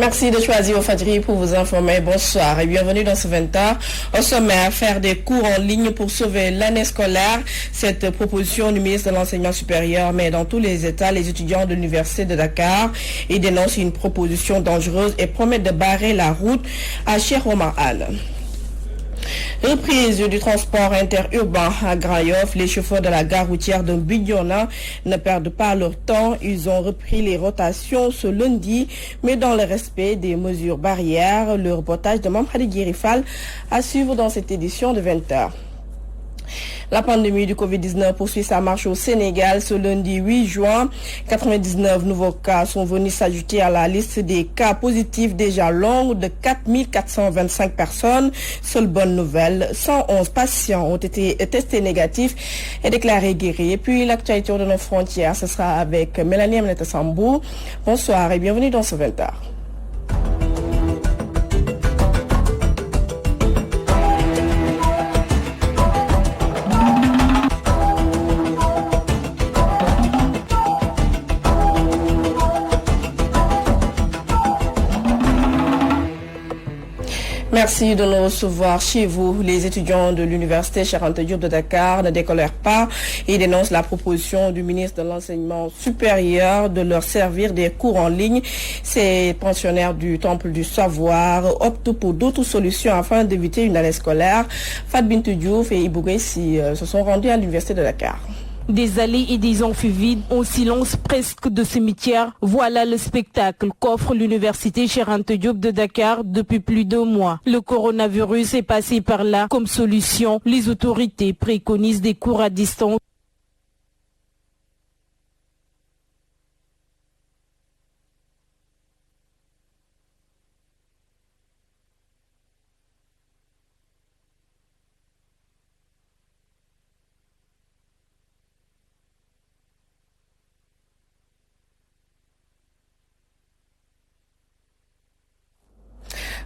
Merci de choisir Fadri pour vous informer. Bonsoir et bienvenue dans ce 20h. Au sommaire, faire des cours en ligne pour sauver l'année scolaire. Cette proposition du ministre de l'Enseignement supérieur met dans tous les États les étudiants de l'Université de Dakar. Il dénonce une proposition dangereuse et promet de barrer la route à Cheikh Omar Anne. Reprise du transport interurbain à Grand Yoff, les chauffeurs de la gare routière de Bignona ne perdent pas leur temps. Ils ont repris les rotations ce lundi, mais dans le respect des mesures barrières. Le reportage de Mamkhadi Guérifal à suivre dans cette édition de 20h. La pandémie du Covid-19 poursuit sa marche au Sénégal. Ce lundi 8 juin, 99 nouveaux cas sont venus s'ajouter à la liste des cas positifs déjà longue de 4425 personnes. Seule bonne nouvelle, 111 patients ont été testés négatifs et déclarés guéris. Et puis l'actualité de nos frontières, ce sera avec Mélanie Aminata Sambou. Bonsoir et bienvenue dans ce 20h. Merci de nous recevoir chez vous. Les étudiants de l'Université Cheikh Anta Diop de Dakar ne décolèrent pas et dénoncent la proposition du ministre de l'Enseignement supérieur de leur servir des cours en ligne. Ces pensionnaires du Temple du Savoir optent pour d'autres solutions afin d'éviter une année scolaire. Fat Bintou Diouf et Ibou Gaïssi se sont rendus à l'Université de Dakar. Des allées et des amphibies au silence presque de cimetière. Voilà le spectacle qu'offre l'Université Cheikh Anta Diop de Dakar depuis plus de mois. Le coronavirus est passé par là comme solution. Les autorités préconisent des cours à distance.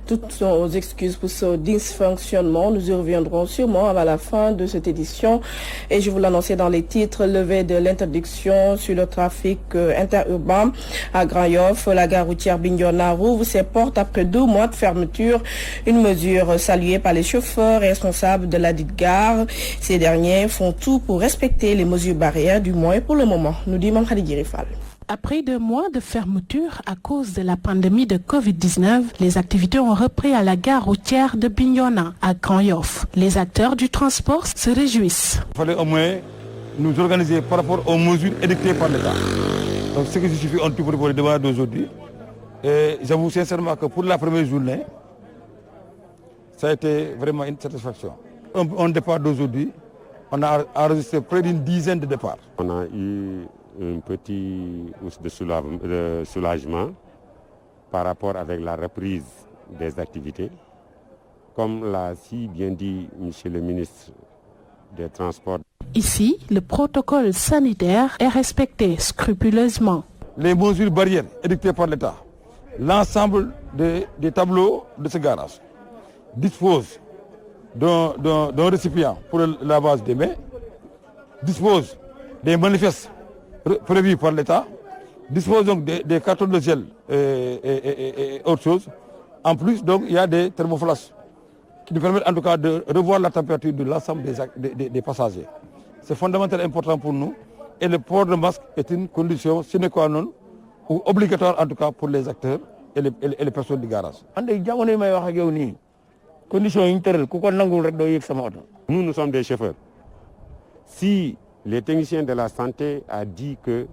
Toutes nos excuses pour ce dysfonctionnement. Nous y reviendrons sûrement à la fin de cette édition. Et je vous l'annonçais dans les titres, levée de l'interdiction sur le trafic interurbain à Grand Yoff. La gare routière Bignona rouvre ses portes après 2 mois de fermeture. Une mesure saluée par les chauffeurs responsables de la dite gare. Ces derniers font tout pour respecter les mesures barrières du moins pour le moment, nous dit Mamkhadi Guérifal. Après 2 mois de fermeture à cause de la pandémie de Covid-19, les activités ont repris à la gare routière de Bignona, à Grand Yoff. Les acteurs du transport se réjouissent. Il fallait au moins nous organiser par rapport aux mesures édictées par l'État. Donc ce qui suffit un tout pour le débat d'aujourd'hui. Et j'avoue sincèrement que pour la première journée, ça a été vraiment une satisfaction. Un départ d'aujourd'hui, on a enregistré près d'une dizaine de départs. On a eu un petit hausse de soulagement par rapport avec la reprise des activités. Comme l'a si bien dit M. le ministre des Transports. Ici, le protocole sanitaire est respecté scrupuleusement. Les mesures barrières édictées par l'État, l'ensemble des tableaux de ce garage disposent d'un récipient pour le lavage des mains, disposent des manifestes prévus par l'État, dispose donc des cartons de gel et autre chose. En plus, donc, il y a des thermoflashes qui nous permettent en tout cas de revoir la température de l'ensemble des passagers. C'est fondamentalement important pour nous et le port de masque est une condition sine qua non ou obligatoire en tout cas pour les acteurs et les personnes du garage. Nous, nous sommes des chauffeurs. Si les techniciens de la santé ont dit que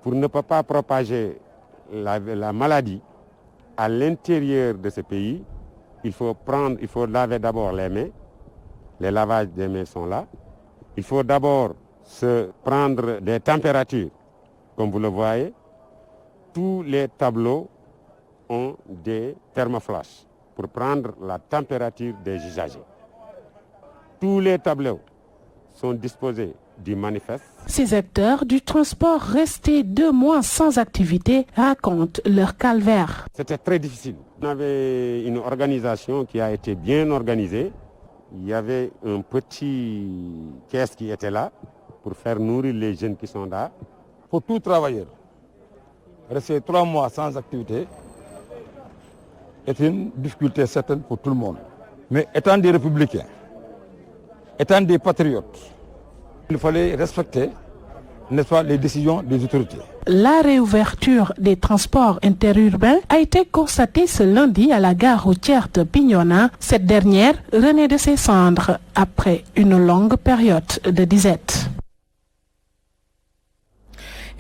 pour ne pas propager la maladie à l'intérieur de ce pays, il faut laver d'abord les mains. Les lavages des mains sont là. Il faut d'abord se prendre des températures. Comme vous le voyez, tous les tableaux ont des thermoflashes pour prendre la température des usagers. Tous les tableaux sont disposés du manifeste. Ces acteurs du transport restés 2 mois sans activité racontent leur calvaire. C'était très difficile. On avait une organisation qui a été bien organisée. Il y avait un petit caisse qui était là pour faire nourrir les jeunes qui sont là. Pour tout travailleur, rester 3 mois sans activité est une difficulté certaine pour tout le monde. Mais étant des républicains, étant des patriotes, il fallait respecter, n'est-ce pas, les décisions des autorités. La réouverture des transports interurbains a été constatée ce lundi à la gare routière de Bignona. Cette dernière renaît de ses cendres après une longue période de disette.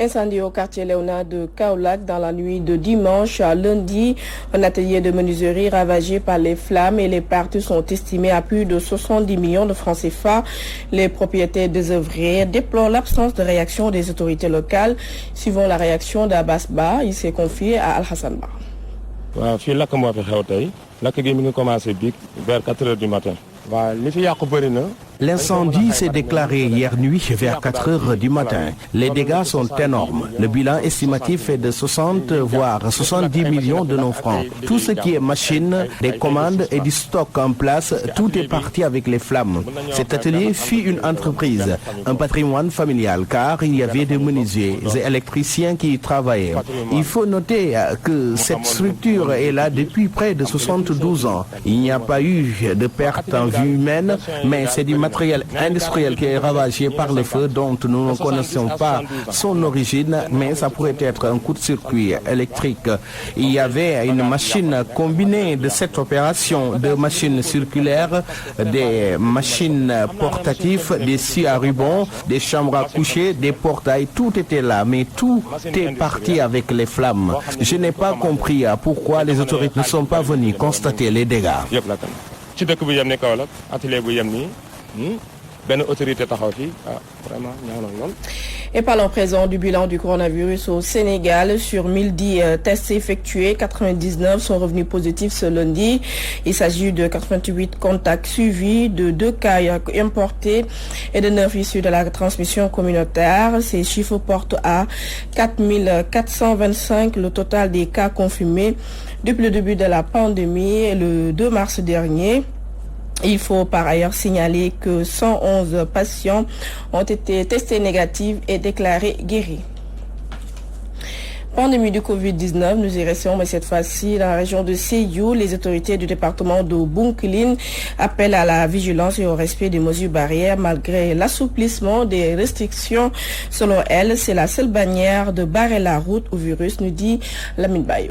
Incendie au quartier Léonard de Kaolack dans la nuit de dimanche à lundi. Un atelier de menuiserie ravagé par les flammes et les pertes sont estimées à plus de 70 millions de francs CFA. Les propriétaires désœuvrés déplorent l'absence de réaction des autorités locales. Suivant la réaction d'Abbas Ba, il s'est confié à Al-Hassan Ba. Vers 4 heures du matin. L'incendie s'est déclaré hier nuit vers 4 heures du matin. Les dégâts sont énormes. Le bilan estimatif est de 60 voire 70 millions de nos francs. Tout ce qui est machine, des commandes et du stock en place, tout est parti avec les flammes. Cet atelier fut une entreprise, un patrimoine familial car il y avait des menuisiers et électriciens qui y travaillaient. Il faut noter que cette structure est là depuis près de 72 ans. Il n'y a pas eu de perte en vie humaine, mais c'est du matériel industriel qui est ravagé par le feu dont nous ne connaissons pas son origine, mais ça pourrait être un coup de circuit électrique. Il y avait une machine combinée de cette opération, de machines circulaires, des machines portatives, des scies à ruban, des chambres à coucher, des portails, tout était là, mais tout est parti avec les flammes. Je n'ai pas compris pourquoi les autorités ne sont pas venues constater les dégâts. Et parlons présent du bilan du coronavirus au Sénégal. Sur 1010 tests effectués, 99 sont revenus positifs ce lundi. Il s'agit de 88 contacts suivis, de 2 cas importés et de 9 issus de la transmission communautaire. Ces chiffres portent à 4425 le total des cas confirmés depuis le début de la pandémie, le 2 mars dernier. Il faut par ailleurs signaler que 111 patients ont été testés négatifs et déclarés guéris. Pandémie du Covid-19, nous y restons, mais cette fois-ci dans la région de Sédhiou. Les autorités du département de Bounkiling appellent à la vigilance et au respect des mesures barrières malgré l'assouplissement des restrictions. Selon elles, c'est la seule bannière de barrer la route au virus, nous dit Lamine Bayo.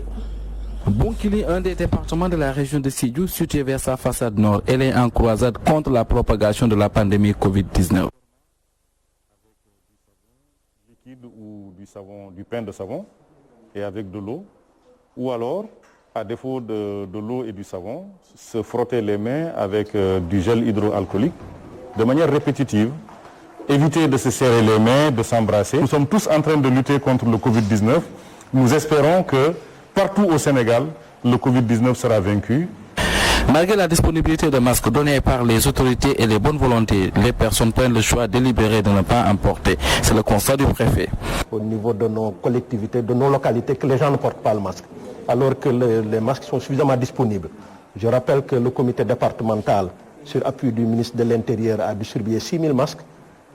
Bounkiling, un des départements de la région de Sédhiou, situé vers sa façade nord, elle est en croisade contre la propagation de la pandémie Covid-19. Liquide ou du savon, du pain de savon et avec de l'eau, ou alors, à défaut de l'eau et du savon, se frotter les mains avec du gel hydroalcoolique de manière répétitive, éviter de se serrer les mains, de s'embrasser. Nous sommes tous en train de lutter contre le Covid-19. Nous espérons que partout au Sénégal, le Covid-19 sera vaincu. Malgré la disponibilité de masques donnés par les autorités et les bonnes volontés, les personnes prennent le choix délibéré de ne pas en porter. C'est le constat du préfet. Au niveau de nos collectivités, de nos localités, que les gens ne portent pas le masque, alors que les masques sont suffisamment disponibles. Je rappelle que le comité départemental, sur appui du ministre de l'Intérieur, a distribué 6000 masques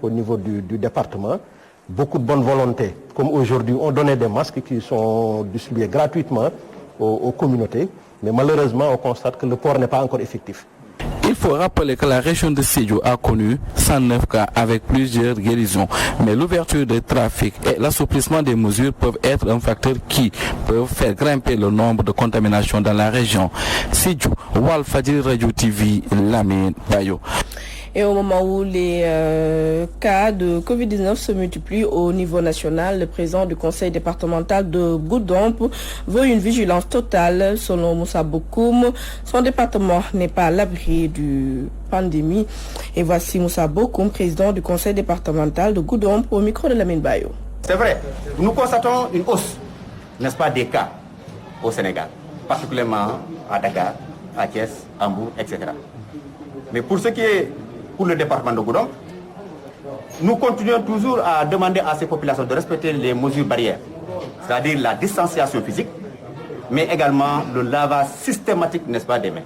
au niveau du département. Beaucoup de bonne volonté, comme aujourd'hui, ont donné des masques qui sont distribués gratuitement aux communautés. Mais malheureusement, on constate que le port n'est pas encore effectif. Il faut rappeler que la région de Sédhiou a connu 109 cas avec plusieurs guérisons. Mais l'ouverture des trafics et l'assouplissement des mesures peuvent être un facteur qui peut faire grimper le nombre de contaminations dans la région. Sédhiou, Walfadjri Radio TV, Lamine Bayo. Et au moment où les cas de Covid-19 se multiplient au niveau national, le président du conseil départemental de Goudomp veut une vigilance totale. Selon Moussa Bokoum, son département n'est pas à l'abri du pandémie. Et voici Moussa Bokoum, président du conseil départemental de Goudomp, au micro de Lamine Bayo. C'est vrai, nous constatons une hausse, n'est-ce pas, des cas au Sénégal, particulièrement à Dakar, à Thiès, à Mbour, etc. Mais pour ce qui est pour le département de Goudomp, nous continuons toujours à demander à ces populations de respecter les mesures barrières, c'est-à-dire la distanciation physique, mais également le lavage systématique, n'est-ce pas, des mains,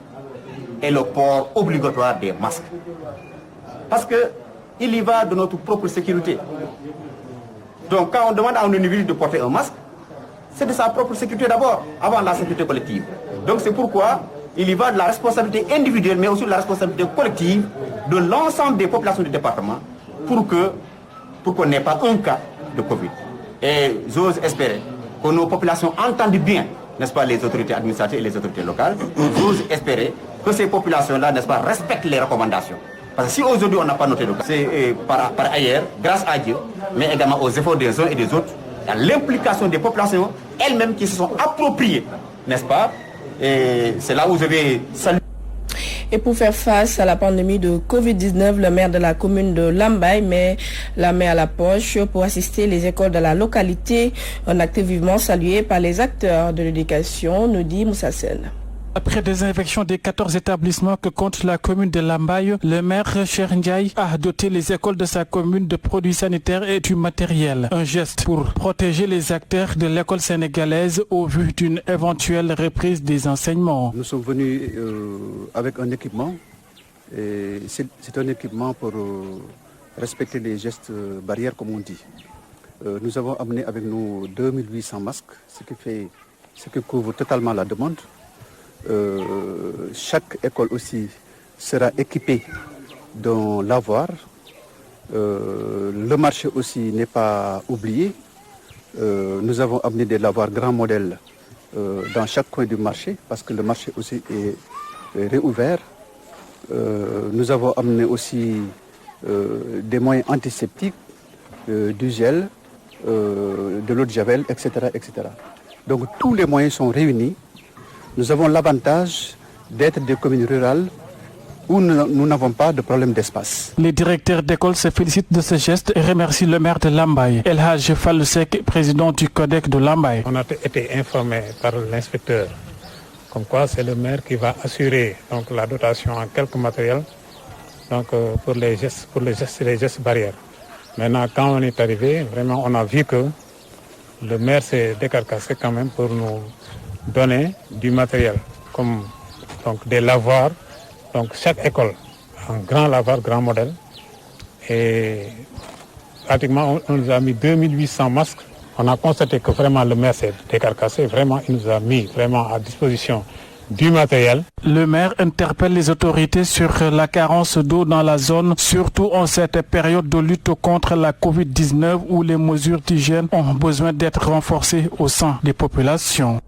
et le port obligatoire des masques. Parce qu'il y va de notre propre sécurité. Donc quand on demande à un individu de porter un masque, c'est de sa propre sécurité d'abord, avant la sécurité collective. Donc c'est pourquoi il y va de la responsabilité individuelle, mais aussi de la responsabilité collective de l'ensemble des populations du département pour qu'on n'ait pas un cas de Covid. Et j'ose espérer que nos populations entendent bien, n'est-ce pas, les autorités administratives et les autorités locales. J'ose espérer que ces populations-là, n'est-ce pas, respectent les recommandations. Parce que si aujourd'hui on n'a pas noté le cas, c'est par ailleurs, grâce à Dieu, mais également aux efforts des uns et des autres, à l'implication des populations elles-mêmes qui se sont appropriées, n'est-ce pas? Et c'est là où je vais saluer. Et pour faire face à la pandémie de Covid-19, le maire de la commune de Lambaye met la main à la poche pour assister les écoles de la localité. Un acte vivement salué par les acteurs de l'éducation, nous dit Moussa Sène. Après désinfection des 14 établissements que compte la commune de Lambaye, le maire Cheikh Ndiaye a doté les écoles de sa commune de produits sanitaires et du matériel. Un geste pour protéger les acteurs de l'école sénégalaise au vu d'une éventuelle reprise des enseignements. Nous sommes venus avec un équipement. C'est un équipement pour respecter les gestes barrières comme on dit. Nous avons amené avec nous 2800 masques, ce qui couvre totalement la demande. Chaque école aussi sera équipée d'un lavoir. Le marché aussi n'est pas oublié. Nous avons amené des lavoirs grands modèles dans chaque coin du marché parce que le marché aussi est réouvert. Nous avons amené aussi des moyens antiseptiques, du gel, de l'eau de javel, etc., etc. Donc tous les moyens sont réunis. Nous avons l'avantage d'être des communes rurales où nous n'avons pas de problème d'espace. Les directeurs d'école se félicitent de ce geste et remercient le maire de Lambaye, El Hadj Fallou Seck, président du Codec de Lambaye. On a été informé par l'inspecteur, comme quoi c'est le maire qui va assurer donc, la dotation en quelques matériels donc, pour les gestes barrières. Maintenant, quand on est arrivé, vraiment on a vu que le maire s'est décarcassé quand même pour nous donner du matériel, comme donc, des lavoirs. Donc chaque école a un grand lavoir, grand modèle. Et pratiquement, on nous a mis 2800 masques. On a constaté que vraiment le maire s'est décarcassé. Vraiment, il nous a mis vraiment à disposition du matériel. Le maire interpelle les autorités sur la carence d'eau dans la zone, surtout en cette période de lutte contre la Covid-19 où les mesures d'hygiène ont besoin d'être renforcées au sein des populations.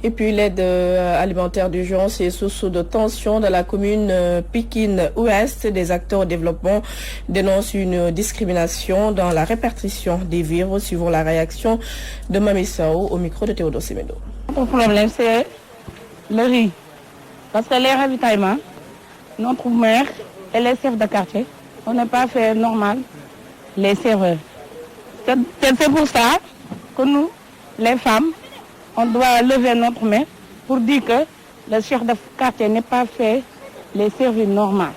Et puis l'aide alimentaire d'urgence et source de tension dans la commune Pikine-Ouest. Des acteurs au développement dénoncent une discrimination dans la répartition des vivres suivant la réaction de Mami Sao au micro de Théodore Semedo. Le problème c'est le riz. Parce que les ravitaillements, notre maire et les chefs de quartier, on n'a pas fait normal les serveurs. C'est pour ça que nous, les femmes, on doit lever notre main pour dire que le chef de quartier n'a pas fait les services normaux.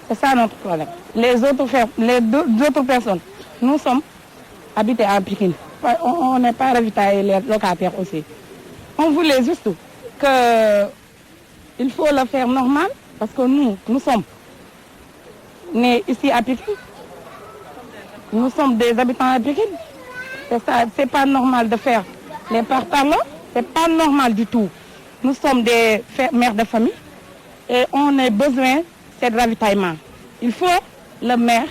C'est ça notre problème. Les autres personnes, nous sommes habités à Pikine. On n'est pas ravitaillés les locataires aussi. On voulait juste qu'il faut le faire normal parce que nous sommes nés ici à Pikine. Nous sommes des habitants à Pikine. C'est pas normal de faire les partage là, c'est pas normal du tout. Nous sommes des mères de famille et on a besoin de ce ravitaillement. Il faut le maire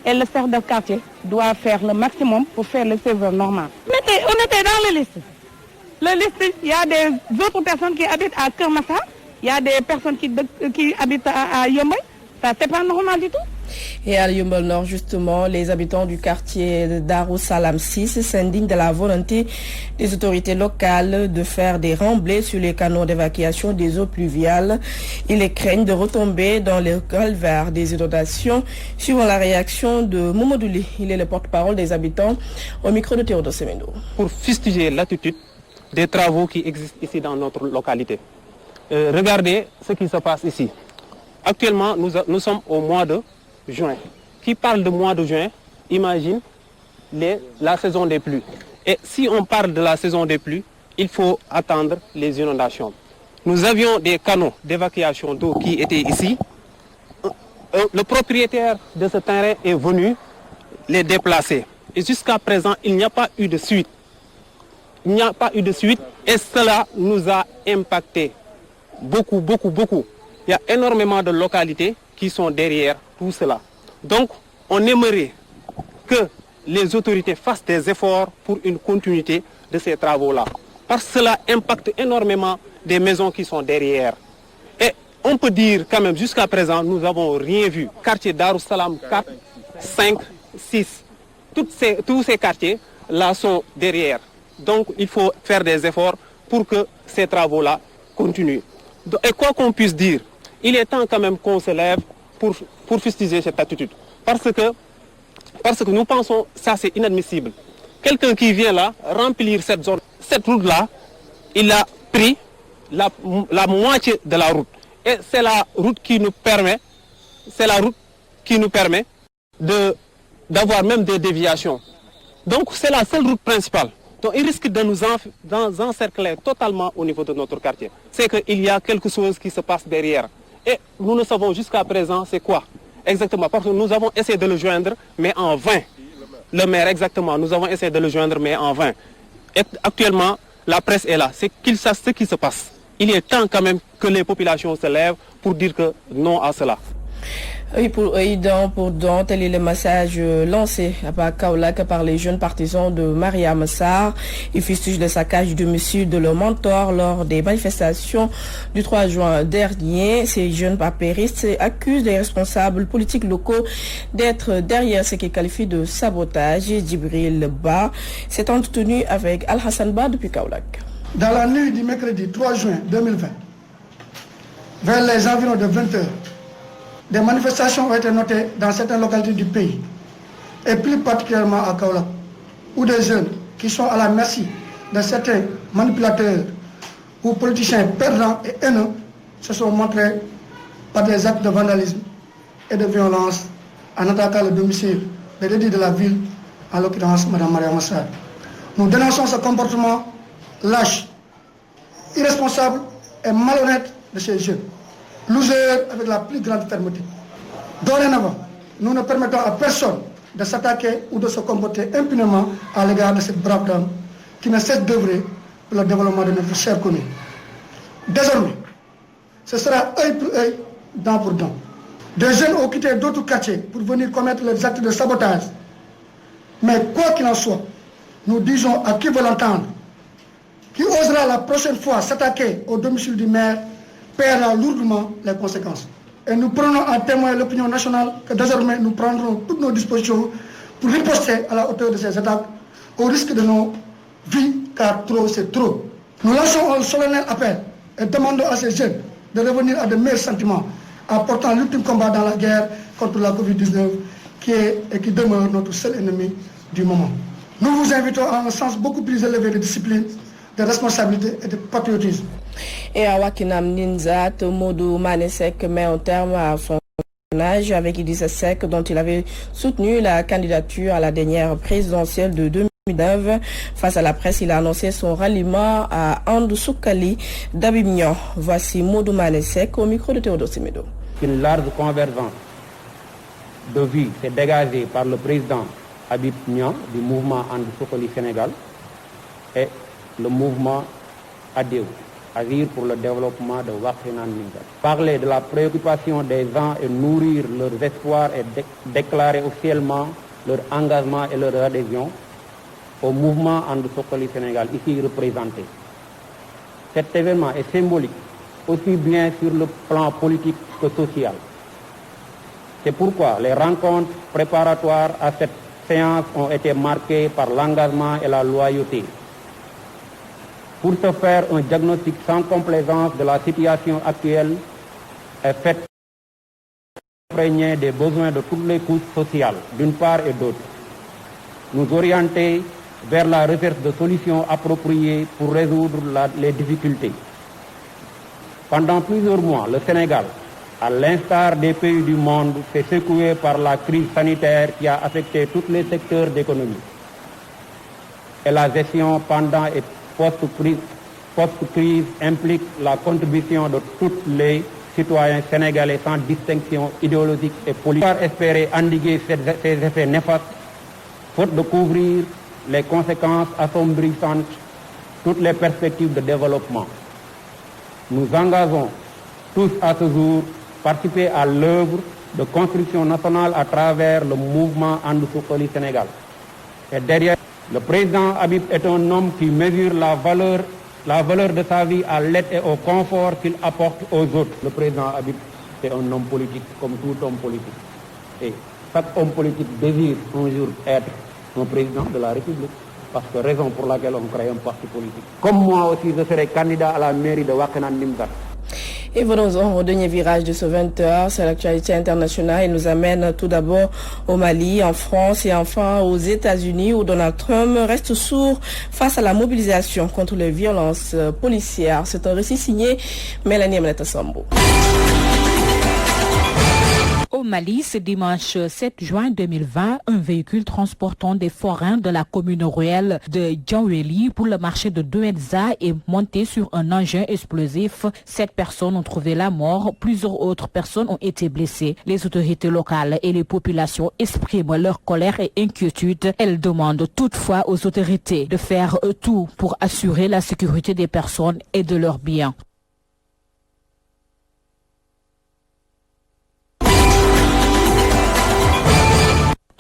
et le chef de quartier doivent faire le maximum pour faire le serveur normal. On était dans la liste. La liste, il y a des autres personnes qui habitent à Kermassa, il y a des personnes qui habitent à Yombay. Ça, c'est pas normal du tout. Et à Yombol Nord, justement, les habitants du quartier de Darou Salam 6 s'indignent de la volonté des autorités locales de faire des remblais sur les canaux d'évacuation des eaux pluviales. Ils les craignent de retomber dans le calvaire des inondations, suivant la réaction de Momodouli. Il est le porte-parole des habitants au micro de Théodore Semedo. Pour fustiger l'attitude des travaux qui existent ici dans notre localité. Regardez ce qui se passe ici. Actuellement, nous sommes au mois de juin. Qui parle de mois de juin, imagine la saison des pluies. Et si on parle de la saison des pluies, il faut attendre les inondations. Nous avions des canaux d'évacuation d'eau qui étaient ici. Le propriétaire de ce terrain est venu les déplacer. Et jusqu'à présent, il n'y a pas eu de suite. Il n'y a pas eu de suite et cela nous a impacté. beaucoup. Il y a énormément de localités qui sont derrière tout cela. Donc, on aimerait que les autorités fassent des efforts pour une continuité de ces travaux-là. Parce que cela impacte énormément des maisons qui sont derrière. Et on peut dire quand même, jusqu'à présent, nous n'avons rien vu. Quartier Darussalam 4, 5, 6, tous ces quartiers-là sont derrière. Donc, il faut faire des efforts pour que ces travaux-là continuent. Et quoi qu'on puisse dire, il est temps quand même qu'on se lève pour fustiger cette attitude. Parce que nous pensons que ça c'est inadmissible. Quelqu'un qui vient là remplir cette zone, cette route-là, il a pris la moitié de la route. Et c'est la route qui nous permet d'avoir même des déviations. Donc c'est la seule route principale. Donc il risque de nous encercler totalement au niveau de notre quartier. C'est qu'il y a quelque chose qui se passe derrière. Et nous ne savons jusqu'à présent c'est quoi exactement. Parce que nous avons essayé de le joindre, mais en vain. Le maire, exactement, nous avons essayé de le joindre, mais en vain. Et actuellement, la presse est là. C'est qu'il sache ce qui se passe. Il est temps quand même que les populations se lèvent pour dire que non à cela. Oui, pour dent, tel est le message lancé à Kaolack par les jeunes partisans de Mariama Sarr. Ils fustigent le saccage du domicile de leur mentor lors des manifestations du 3 juin dernier. Ces jeunes papéristes accusent les responsables politiques locaux d'être derrière ce qu'ils qualifient de sabotage. Djibril Ba s'est entretenu avec Al-Hassan Ba depuis Kaolack. Dans la nuit du mercredi 3 juin 2020, vers les environs de 20h, des manifestations ont été notées dans certaines localités du pays, et plus particulièrement à Kaolack, où des jeunes qui sont à la merci de certains manipulateurs ou politiciens perdants et haineux se sont montrés par des actes de vandalisme et de violence en attaquant le domicile de l'édile de la ville, en l'occurrence Mme Mariama Sarr. Nous dénonçons ce comportement lâche, irresponsable et malhonnête de ces jeunes. Losers avec la plus grande fermeté. Dorénavant, nous ne permettons à personne de s'attaquer ou de se comporter impunément à l'égard de cette brave dame qui ne cesse d'œuvrer pour le développement de notre chère commune. Désormais, ce sera œil pour œil, dent pour dent. Des jeunes ont quitté d'autres quartiers pour venir commettre leurs actes de sabotage. Mais quoi qu'il en soit, nous disons à qui veut l'entendre, qui osera la prochaine fois s'attaquer au domicile du maire, paiera lourdement les conséquences. Et nous prenons en témoin l'opinion nationale que désormais nous prendrons toutes nos dispositions pour riposter à la hauteur de ces attaques, au risque de nos vies, car trop c'est trop. Nous lançons un solennel appel et demandons à ces jeunes de revenir à de meilleurs sentiments en portant l'ultime combat dans la guerre contre la Covid-19 qui est et qui demeure notre seul ennemi du moment. Nous vous invitons à un sens beaucoup plus élevé de discipline, de responsabilité et de patriotisme. Et à Wakinam Ninzat, Modou Manesek met un terme à son âge avec Idrissa Seck, dont il avait soutenu la candidature à la dernière présidentielle de 2009. Face à la presse, il a annoncé son ralliement à Andou Soukali d'Abimnian. Voici Modou Manesek au micro de Théodore Semedo. Une large convergence de vues s'est dégagée par le président Habib Niang du mouvement Andou Soukali Sénégal et le mouvement ADEO, Agir pour le développement de Wakhinane Nimzatt. Parler de la préoccupation des gens et nourrir leurs espoirs et déclarer officiellement leur engagement et leur adhésion au mouvement Andou Soukali Sénégal ici représenté. Cet événement est symbolique aussi bien sur le plan politique que social. C'est pourquoi les rencontres préparatoires à cette séance ont été marquées par l'engagement et la loyauté. Pour se faire un diagnostic sans complaisance de la situation actuelle est fait imprégné des besoins de toutes les couches sociales, d'une part et d'autre. Nous orienter vers la recherche de solutions appropriées pour résoudre les difficultés. Pendant plusieurs mois, le Sénégal, à l'instar des pays du monde, s'est secoué par la crise sanitaire qui a affecté tous les secteurs d'économie. Et la gestion pendant et post-crise implique la contribution de tous les citoyens sénégalais sans distinction idéologique et politique. Pour espérer endiguer ces effets néfastes, faute de couvrir les conséquences assombrissantes, toutes les perspectives de développement. nous engageons tous à ce jour participer à l'œuvre de construction nationale à travers le mouvement And Suxali Sénégal. Et derrière, le président Habib est un homme qui mesure la valeur de sa vie à l'aide et au confort qu'il apporte aux autres. Le président Habib est un homme politique comme tout homme politique. Et chaque homme politique désire un jour être un président de la République. Parce que raison pour laquelle on crée un parti politique. Comme moi aussi, je serai candidat à la mairie de Wakhinane Nimzatt. Et venons au dernier virage de ce 20h, c'est l'actualité internationale. Il nous amène tout d'abord au Mali, en France et enfin aux États-Unis où Donald Trump reste sourd face à la mobilisation contre les violences policières. C'est un récit signé Mélanie Amneta-Sambo. Au Mali, ce dimanche 7 juin 2020, un véhicule transportant des forains de la commune rurale de Djanweli pour le marché de Douenza est monté sur un engin explosif. 7 personnes ont trouvé la mort, plusieurs autres personnes ont été blessées. Les autorités locales et les populations expriment leur colère et inquiétude. Elles demandent toutefois aux autorités de faire tout pour assurer la sécurité des personnes et de leurs biens.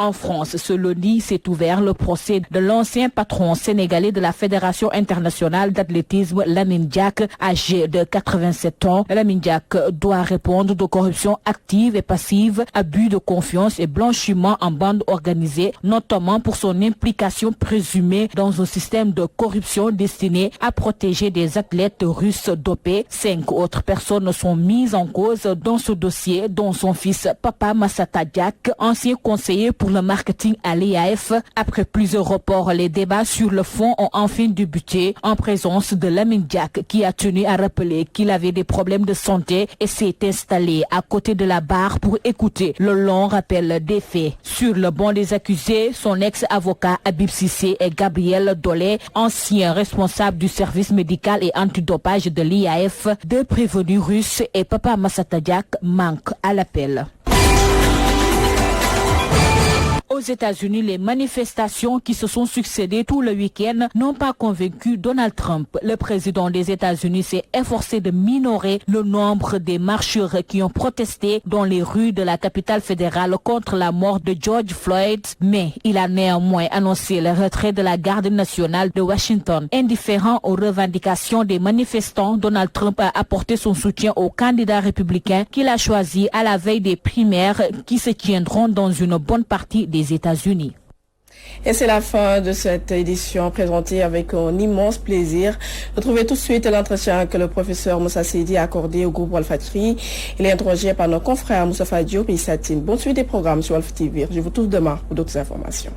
En France, ce lundi s'est ouvert le procès de l'ancien patron sénégalais de la Fédération internationale d'athlétisme, Lamine Diack, âgé de 87 ans. Lamine Diack doit répondre de corruption active et passive, abus de confiance et blanchiment en bande organisée, notamment pour son implication présumée dans un système de corruption destiné à protéger des athlètes russes dopés. 5 autres personnes sont mises en cause dans ce dossier, dont son fils Papa Massata Diack, ancien conseiller pour le marketing à l'IAF. Après plusieurs reports, les débats sur le fond ont enfin débuté en présence de Lamine Diack qui a tenu à rappeler qu'il avait des problèmes de santé et s'est installé à côté de la barre pour écouter le long rappel des faits. Sur le banc des accusés, son ex-avocat Habib Cissé et Gabriel Dolé, ancien responsable du service médical et antidopage de l'IAF, 2 prévenus russes et Papa Massata Diack manquent à l'appel. Aux États-Unis, les manifestations qui se sont succédées tout le week-end n'ont pas convaincu Donald Trump. Le président des États-Unis s'est efforcé de minorer le nombre des marcheurs qui ont protesté dans les rues de la capitale fédérale contre la mort de George Floyd, mais il a néanmoins annoncé le retrait de la garde nationale de Washington. Indifférent aux revendications des manifestants, Donald Trump a apporté son soutien aux candidats républicains qu'il a choisis à la veille des primaires qui se tiendront dans une bonne partie des États-Unis. Et c'est la fin de cette édition présentée avec un immense plaisir. Retrouvez tout de suite l'entretien que le professeur Moussa Seydi a accordé au groupe Walfatri. Il est interrogé par nos confrères Moussa Diop et Satine. Bonne suite des programmes sur Walf TV. Je vous retrouve demain pour d'autres informations.